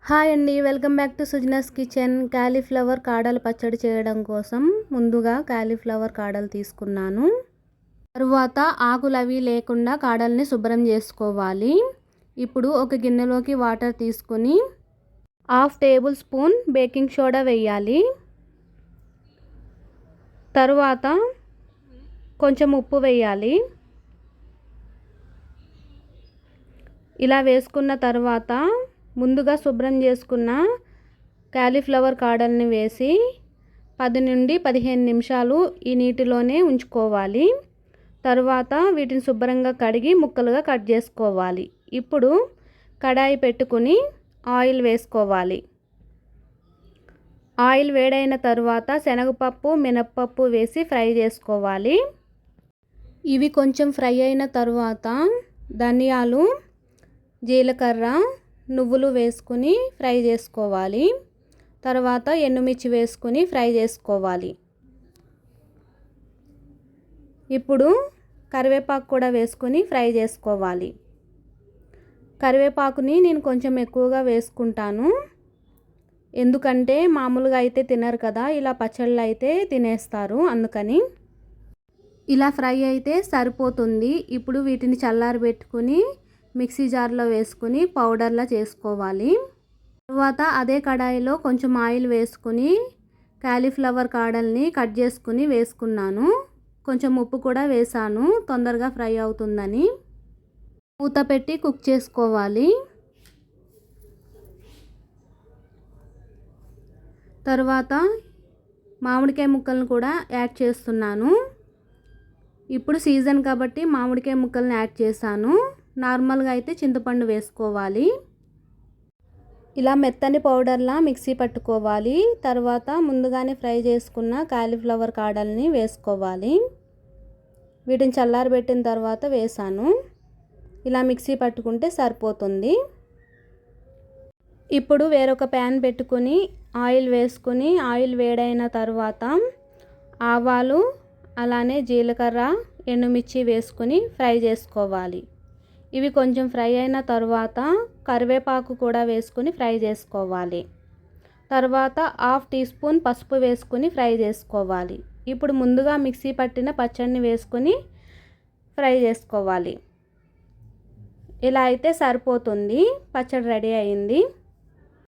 Hi అండి, welcome back to Sujana's kitchen. Cauliflower కాడలు పచ్చడి చేయడం కోసం ముందుగా కాలీఫ్లవర్ కాడలు తీసుకున్నాను. తరువాత ఆకులు అవి లేకుండా కాడల్ని శుభ్రం చేసుకోవాలి. ఇప్పుడు ఒక గిన్నెలోకి వాటర్ తీసుకొని 1/2 టేబుల్ స్పూన్ బేకింగ్ సోడా వేయాలి. తరువాత కొంచెం ఉప్పు వేయాలి. ఇలా వేసుకున్న తర్వాత ముందుగా శుభ్రం చేసుకున్న కాలీఫ్లవర్ కాడల్ని వేసి 10 నుండి 15 నిమిషాలు ఈ నీటిలోనే ఉంచుకోవాలి. తర్వాత వీటిని శుభ్రంగా కడిగి ముక్కలుగా కట్ చేసుకోవాలి. ఇప్పుడు కడాయి పెట్టుకుని ఆయిల్ వేసుకోవాలి. ఆయిల్ వేడైన తర్వాత శనగపప్పు, మినప్పప్పు వేసి ఫ్రై చేసుకోవాలి. ఇవి కొంచెం ఫ్రై అయిన తర్వాత ధనియాలు, జీలకర్ర, నువ్వులు వేసుకుని ఫ్రై చేసుకోవాలి. తర్వాత ఎండుమిర్చి వేసుకుని ఫ్రై చేసుకోవాలి. ఇప్పుడు కరివేపాకు కూడా వేసుకుని ఫ్రై చేసుకోవాలి. కరివేపాకుని నేను కొంచెం ఎక్కువగా వేసుకుంటాను, ఎందుకంటే మామూలుగా అయితే తినరు కదా, ఇలా పచ్చళ్ళు అయితే తినేస్తారు, అందుకని. ఇలా ఫ్రై అయితే సరిపోతుంది. ఇప్పుడు వీటిని చల్లారబెట్టుకుని మిక్సీ జార్లో వేసుకుని పౌడర్లా చేసుకోవాలి. తర్వాత అదే కడాయిలో కొంచెం ఆయిల్ వేసుకుని కాలీఫ్లవర్ కాడల్ని కట్ చేసుకుని వేసుకున్నాను. కొంచెం ఉప్పు కూడా వేసాను, తొందరగా ఫ్రై అవుతుందని. మూత పెట్టి కుక్ చేసుకోవాలి. తర్వాత మామిడికాయ ముక్కలను కూడా యాడ్ చేస్తున్నాను. ఇప్పుడు సీజన్ కాబట్టి మామిడికాయ ముక్కలను యాడ్ చేశాను. నార్మల్గా అయితే చింతపండు వేసుకోవాలి. ఇలా మెత్తని పౌడర్లా మిక్సీ పట్టుకోవాలి. తర్వాత ముందుగానే ఫ్రై చేసుకున్న కాలీఫ్లవర్ కాడల్ని వేసుకోవాలి. వీటిని చల్లారబెట్టిన తర్వాత వేసాను. ఇలా మిక్సీ పట్టుకుంటే సరిపోతుంది. ఇప్పుడు వేరొక ప్యాన్ పెట్టుకుని ఆయిల్ వేసుకుని ఆయిల్ వేడైన తర్వాత ఆవాలు, అలానే జీలకర్ర, ఎండుమిర్చి వేసుకుని ఫ్రై చేసుకోవాలి. ఇవి కొంచెం ఫ్రై అయిన తర్వాత కరివేపాకు కూడా వేసుకుని ఫ్రై చేసుకోవాలి. తర్వాత 1/2 టీ స్పూన్ పసుపు వేసుకుని ఫ్రై చేసుకోవాలి. ఇప్పుడు ముందుగా మిక్సీ పట్టిన పచ్చడిని వేసుకుని ఫ్రై చేసుకోవాలి. ఇలా అయితే సరిపోతుంది, పచ్చడి రెడీ అయింది.